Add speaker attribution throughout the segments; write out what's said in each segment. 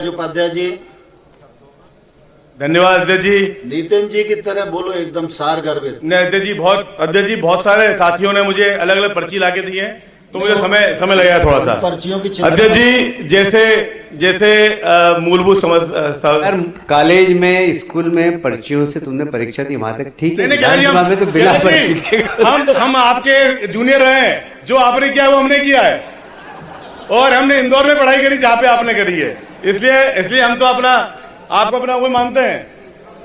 Speaker 1: उपाध्याय जी।
Speaker 2: धन्यवाद अध्यक्ष जी।
Speaker 1: नितिन जी की तरह बोलो, एकदम सार गर्भित।
Speaker 2: नहीं अध्यक्ष जी बहुत सारे साथियों ने मुझे अलग अलग पर्ची लाके दी है, तो मुझे समय लगेगा थोड़ा सा।
Speaker 1: पर्चियों की
Speaker 2: अध्यक्ष जी जैसे मूलभूत
Speaker 3: सर, कॉलेज में स्कूल में पर्चियों से तुमने परीक्षा दी, वहां तक ठीक है।
Speaker 2: नहीं,
Speaker 3: में तो बिना पर्ची
Speaker 2: हम आपके जूनियर रहे हैं, जो आपने किया वो हमने किया है, और हमने इंदौर में पढ़ाई करी जहाँ पे आपने करी है, इसलिए हम तो आपको अपना वो मानते हैं।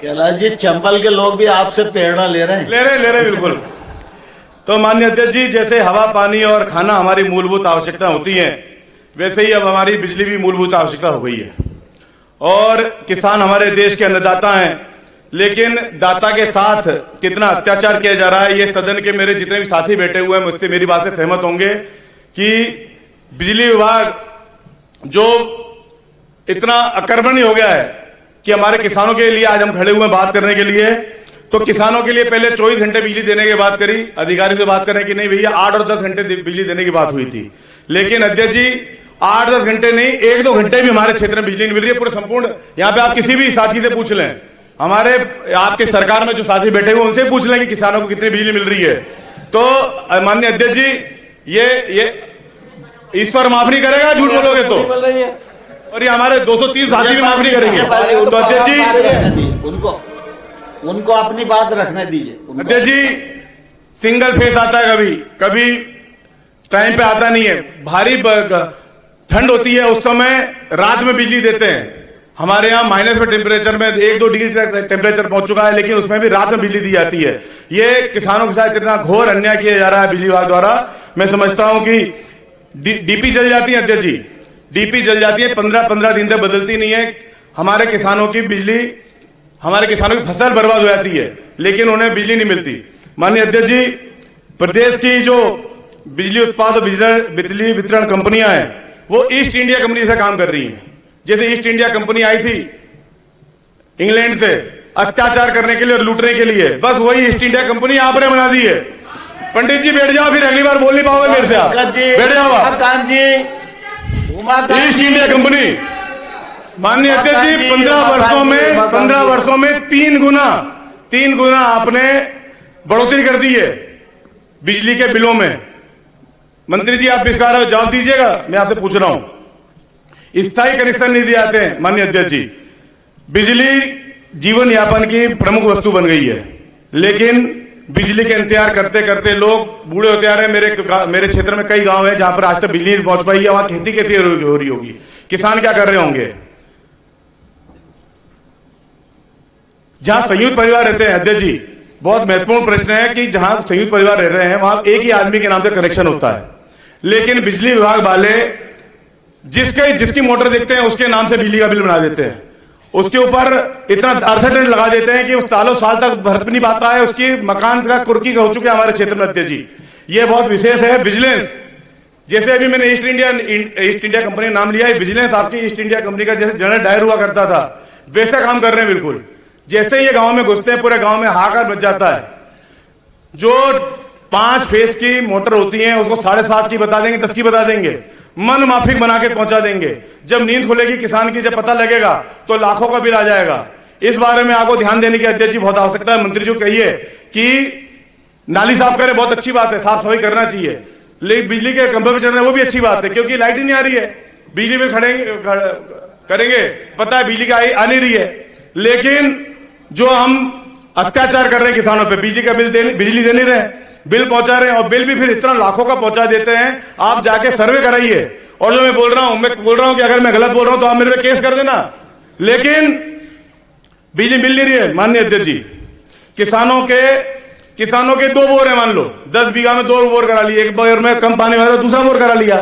Speaker 1: कैलाश जी, चंबल के लोग भी आपसे प्रेरणा ले रहे हैं
Speaker 2: बिल्कुल। तो माननीय अध्यक्ष जी, जैसे हवा, पानी और खाना हमारी मूलभूत आवश्यकता होती है, वैसे ही अब हमारी बिजली भी मूलभूत आवश्यकता हो गई है। और किसान हमारे देश के अन्नदाता हैं, लेकिन दाता के साथ कितना अत्याचार किया जा रहा है, ये सदन के मेरे जितने भी साथी बैठे हुए हैं मुझसे मेरी बात से सहमत होंगे कि बिजली विभाग जो इतना अकर्मण्य हो गया है कि हमारे किसानों के लिए आज हम खड़े हुए बात करने के लिए। तो किसानों के लिए पहले 24 घंटे बिजली देने की बात करी, अधिकारी से बात करें कि नहीं भैया 8 और 10 घंटे बिजली देने की बात हुई थी, लेकिन अध्यक्ष जी 8-10 घंटे नहीं, 1-2 घंटे भी हमारे क्षेत्र में बिजली नहीं मिल रही है पूरे संपूर्ण। यहाँ पे आप किसी भी साथी से पूछ लें, हमारे आपके सरकार में जो साथी बैठे हुए उनसे पूछ लें कि किसानों को कितनी बिजली मिल रही है। तो माननीय अध्यक्ष जी, ये ईश्वर माफ नहीं करेगा झूठ बोलोगे तो, और ये हमारे 230 साथी भी माफ नहीं करेंगे। तो अध्यक्ष जी
Speaker 1: उनको अपनी बात रखने दीजिए।
Speaker 2: अध्यक्ष जी, सिंगल फेस आता है, कभी टाइम पे आता नहीं है। भारी ठंड होती है, उस समय रात में बिजली देते हैं। हमारे यहाँ माइनस में टेम्परेचर में 1-2 डिग्री तक टेम्परेचर पहुंच चुका है, लेकिन उसमें भी रात में बिजली दी जाती है। ये किसानों के साथ इतना घोर अन्याय किया जा रहा है बिजली विभाग द्वारा। मैं समझता हूं कि डीपी जल जाती है अध्यक्ष जी, डीपी जल जाती है, 15 दिन तक बदलती नहीं है। हमारे किसानों की बिजली, हमारे किसानों की फसल बर्बाद हो जाती है, लेकिन उन्हें बिजली नहीं मिलती। माननीय अध्यक्ष जी, प्रदेश की जो बिजली उत्पाद और बिजली वितरण कंपनियां हैं, वो ईस्ट इंडिया कंपनी से काम कर रही हैं। जैसे ईस्ट इंडिया कंपनी आई थी इंग्लैंड से अत्याचार करने के लिए और लूटने के लिए, बस वही ईस्ट इंडिया कंपनी आपने बना दी है। पंडित जी बैठ जाओ, फिर अगली बार बोल नहीं पाओगे मेरे से, आप बैठ जाओ। ईस्ट इंडिया कंपनी, माननीय अध्यक्ष जी, 15 वर्षों में 3 गुना आपने बढ़ोतरी कर दी है बिजली के बिलों में। मंत्री जी, आप इसका जवाब दीजिएगा, मैं आपसे पूछ रहा हूं। स्थायी कनेक्शन नहीं दिए जाते हैं माननीय अध्यक्ष जी। बिजली जीवन यापन की प्रमुख वस्तु बन गई है, लेकिन बिजली के इंतजार करते करते लोग बूढ़े होते आ रहे हैं। मेरे क्षेत्र में कई गांव है जहां पर आज तक बिजली नहीं पहुंच पाई है। वहां खेती कैसे हो रही होगी, किसान क्या कर रहे होंगे। जहां संयुक्त परिवार रहते हैं अध्यक्ष जी, बहुत महत्वपूर्ण प्रश्न है कि जहां संयुक्त परिवार रह रहे हैं वहां एक ही आदमी के नाम से कनेक्शन होता है, लेकिन बिजली विभाग वाले जिसकी मोटर देखते हैं उसके नाम से बिजली का बिल बना देते हैं। उसके ऊपर इतना 68 लगा देते हैं कि उस साल तक भर नहीं पाता है, उसकी मकान का कुर्की हो चुके हैं हमारे क्षेत्र में अध्यक्ष जी। ये बहुत विशेष है। विजिलेंस, जैसे अभी मैंने ईस्ट इंडिया कंपनी नाम लिया है, विजिलेंस आपकी ईस्ट इंडिया कंपनी का जैसे जनरल डायर हुआ करता था वैसा काम कर रहे हैं बिल्कुल। जैसे ये गांव में घुसते हैं, पूरे गांव में हाहाकार मच जाता है। जो 5 फेस की मोटर होती है उसको 7.5 की बता देंगे, 10 की बता देंगे, मन माफिक बना के पहुंचा देंगे। जब नींद खुलेगी किसान की, जब पता लगेगा तो लाखों का बिल आ जाएगा। इस बारे में आपको ध्यान देने की अध्यक्ष जी बहुत आवश्यकता है। मंत्री जी कहिए कि नाली साफ करें, बहुत अच्छी बात है, साफ सफाई करना चाहिए, लेकिन बिजली के खंभे पे चल रहे हैं वो भी अच्छी बात है, क्योंकि लाइट ही नहीं आ रही है। बिजली बिल करेंगे, पता है बिजली का आ नहीं रही है, लेकिन जो हम अत्याचार कर रहे हैं किसानों पे, बिजली का बिजली दे नहीं रहे, बिल पहुंचा रहे हैं, और बिल भी फिर इतना लाखों का पहुंचा देते हैं। आप जाके सर्वे कराइए। और जो मैं बोल रहा हूं कि अगर मैं गलत बोल रहा हूं तो आप मेरे पे केस कर देना, लेकिन बिजली मिल नहीं रही है माननीय अध्यक्ष जी। किसानों के 2 बोर है, मान लो 10 बीघा में 2 बोर करा लिए, एक बोर में कम पानी वाला दूसरा बोर करा लिया,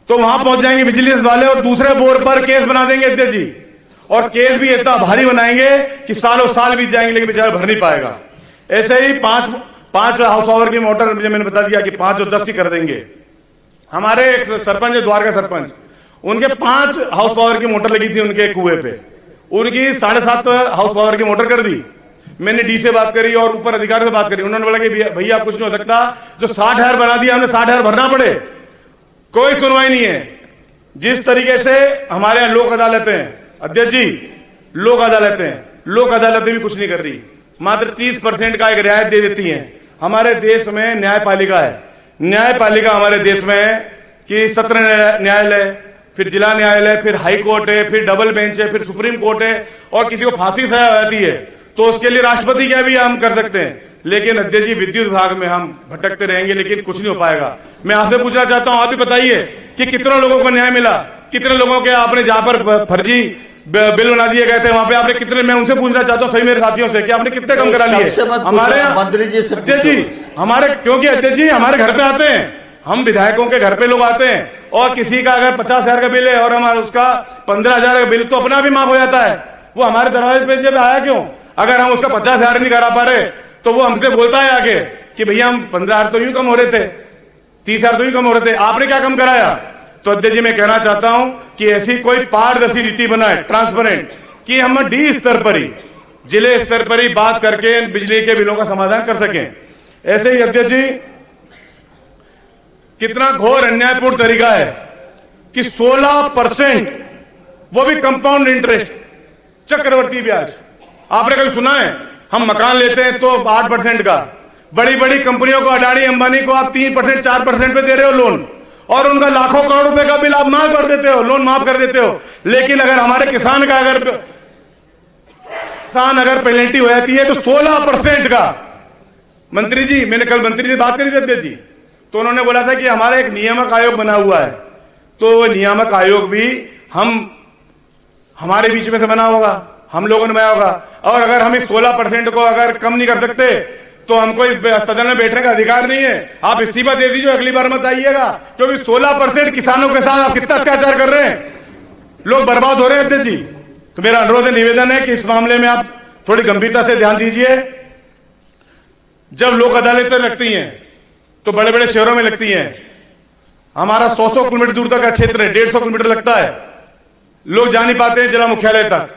Speaker 2: तो वहां पहुंच जाएंगे बिजली वाले और दूसरे बोर पर केस बना देंगे अध्यक्ष जी। और केस भी इतना भारी बनाएंगे कि सालों साल बीत जाएंगे, लेकिन बेचारा भर नहीं पाएगा। ऐसे ही 5 हाउस पावर की मोटर मैंने बता दिया कि 5 और 10 की कर देंगे। हमारे एक सरपंच है, द्वारका सरपंच, उनके 5 हाउस पावर की मोटर लगी थी उनके कुएं पे, उनकी 7.5 हाउस पावर की मोटर कर दी। मैंने डी से बात करी और ऊपर अधिकारी से बात करी, उन्होंने बोला कि भैया कुछ नहीं हो सकता, जो 60,000 बना दिया हमने 60,000 भरना पड़े। कोई सुनवाई नहीं है। जिस तरीके से हमारे यहाँ लोक अदालतें हैं अध्यक्ष जी, लोक अदालतें भी कुछ नहीं कर रही, मात्र 30% का एक रियायत दे देती हैं। हमारे देश में न्यायपालिका है, न्यायपालिका हमारे देश में है कि सत्र न्यायालय, फिर जिला न्यायालय, फिर हाई कोर्ट है, फिर डबल बेंच है, फिर सुप्रीम कोर्ट है, और किसी को फांसी सजा हो जाती है तो उसके लिए राष्ट्रपति क्या भी हम कर सकते हैं। लेकिन अध्यक्ष जी, विद्युत विभाग में हम भटकते रहेंगे लेकिन कुछ नहीं हो पाएगा। मैं आपसे पूछना चाहता हूं, आप भी बताइए कि कितने लोगों को न्याय मिला, कितने लोगों के आपने जहां पर फर्जी बिल बना दिए गए थे वहां पे आपने कितने, मैं उनसे पूछना चाहता हूं सही मेरे साथियों से कि आपने कितने कम करा लिए हमारे
Speaker 1: मंत्री जी से?
Speaker 2: अध्यक्ष जी हमारे, क्योंकि अध्यक्ष जी हमारे घर पे आते हैं, हम विधायकों के घर पे लोग आते हैं, और किसी का अगर 50,000 का बिल है और हमारा उसका 15,000 का बिल तो अपना भी माफ हो जाता है। वो हमारे दरवाजे पे जब आया क्यों? अगर हम उसका 50,000 नहीं करा पा रहे तो वो हमसे बोलता है आगे कि भैया हम 15,000 तो यूं कम हो रहे थे, 30,000 तो यूं कम हो रहे थे, आपने क्या कम कराया? तो अध्यक्ष जी मैं कहना चाहता हूं कि ऐसी कोई पारदर्शी नीति बनाए, ट्रांसपेरेंट, कि हम डी स्तर पर ही, जिले स्तर पर ही बात करके बिजली के बिलों का समाधान कर सकें। ऐसे ही अध्यक्ष जी, कितना घोर अन्यायपूर्ण तरीका है कि 16%, वो भी कंपाउंड इंटरेस्ट, चक्रवर्ती ब्याज। आपने कभी सुना है? हम मकान लेते हैं तो 8% का, बड़ी बड़ी कंपनियों को, अडानी अंबानी को आप 3% 4% पे दे रहे हो लोन, और उनका लाखों करोड़ रुपए का बिल आप माफ कर देते हो, लोन माफ कर देते हो। लेकिन अगर हमारे किसान का अगर पेनल्टी हो जाती है तो 16% का। मंत्री जी, मैंने कल मंत्री जी बात करी थी अध्यक्ष जी, तो उन्होंने बोला था कि हमारा एक नियामक आयोग बना हुआ है, तो वो नियामक आयोग भी हमारे बीच में से बना होगा, हम लोगों ने बनाया होगा, और अगर हम इस 16% को अगर कम नहीं कर सकते तो हमको इस सदन में बैठने का अधिकार नहीं है। आप इस्तीफा दे दीजिए, अगली बार मत आइएगा, क्योंकि 16% किसानों के साथ आप कितना अत्याचार कर रहे हैं, लोग बर्बाद हो रहे हैं अध्यक्ष जी। तो मेरा अनुरोध है, निवेदन है कि इस मामले में आप थोड़ी गंभीरता से ध्यान दीजिए। जब लोक अदालतें लगती हैं तो बड़े बड़े शहरों में लगती हैं, हमारा 100 किलोमीटर दूर तक का क्षेत्र है, 150 किलोमीटर लगता है, लोग जा नहीं पाते हैं जिला मुख्यालय तक,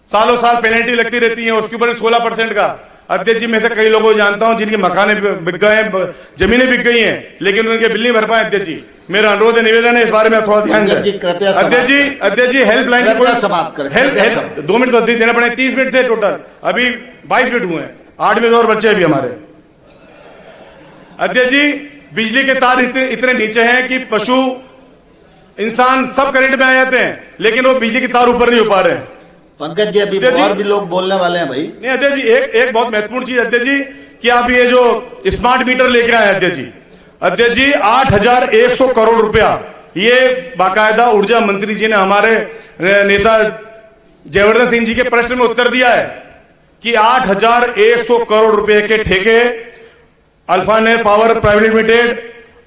Speaker 2: सालों साल पेनल्टी लगती रहती है, उसके ऊपर 16% का। अध्यक्ष जी, मैं से कई लोगों को जानता हूं जिनके मकाने बिक गए हैं, जमीनें बिक गई हैं, लेकिन उनके बिल नहीं भर पाए। अध्यक्ष जी, मेरा अनुरोध है, निवेदन है, इस बारे में थोड़ा ध्यान दें। अध्यक्ष जी हेल्पलाइन
Speaker 1: समाप्त करें,
Speaker 2: 2 मिनट तो देना पड़े, 30 मिनट थे टोटल, अभी 22 मिनट हुए हैं, 8 मिनट और बच्चे अभी हमारे। अध्यक्ष जी, बिजली के तार इतने नीचे हैं कि पशु इंसान सब करंट में आ जाते हैं, लेकिन वो बिजली के तार ऊपर नहीं हो पा रहे हैं।
Speaker 1: पंकज जी, अभी और भी लोग बोलने वाले हैं भाई।
Speaker 2: नहीं अध्यक्ष जी, एक बहुत महत्वपूर्ण चीज अध्यक्ष जी, कि आप ये जो स्मार्ट मीटर लेके आए अध्यक्ष जी 8,100 करोड़ रुपया, ये बाकायदा ऊर्जा मंत्री जी ने हमारे नेता जयवर्धन सिंह जी के प्रश्न में उत्तर दिया है कि 8,100 करोड़ रुपए के ठेके Alfanar power private limited,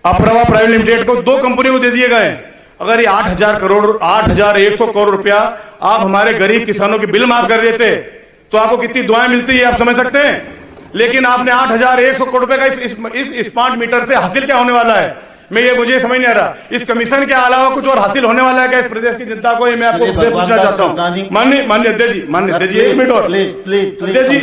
Speaker 2: Apraava private limited को 2 कंपनियों को दे दिए गए। अगर ये 8,100 करोड़ रुपया आप हमारे गरीब किसानों के बिल माफ कर देते तो आपको कितनी दुआएं मिलती है आप समझ सकते हैं। लेकिन आपने 8,100 करोड़ रुपए का इस स्मार्ट मीटर से हासिल क्या होने वाला है, मुझे समझ नहीं आ रहा। इस कमीशन के अलावा कुछ और हासिल होने वाला है क्या इस प्रदेश की जनता को, ये मैं आपको पूछना चाहता हूँ। माननीय अध्यक्ष जी, 1 मिनट और,
Speaker 1: प्लीज
Speaker 2: अध्यक्ष जी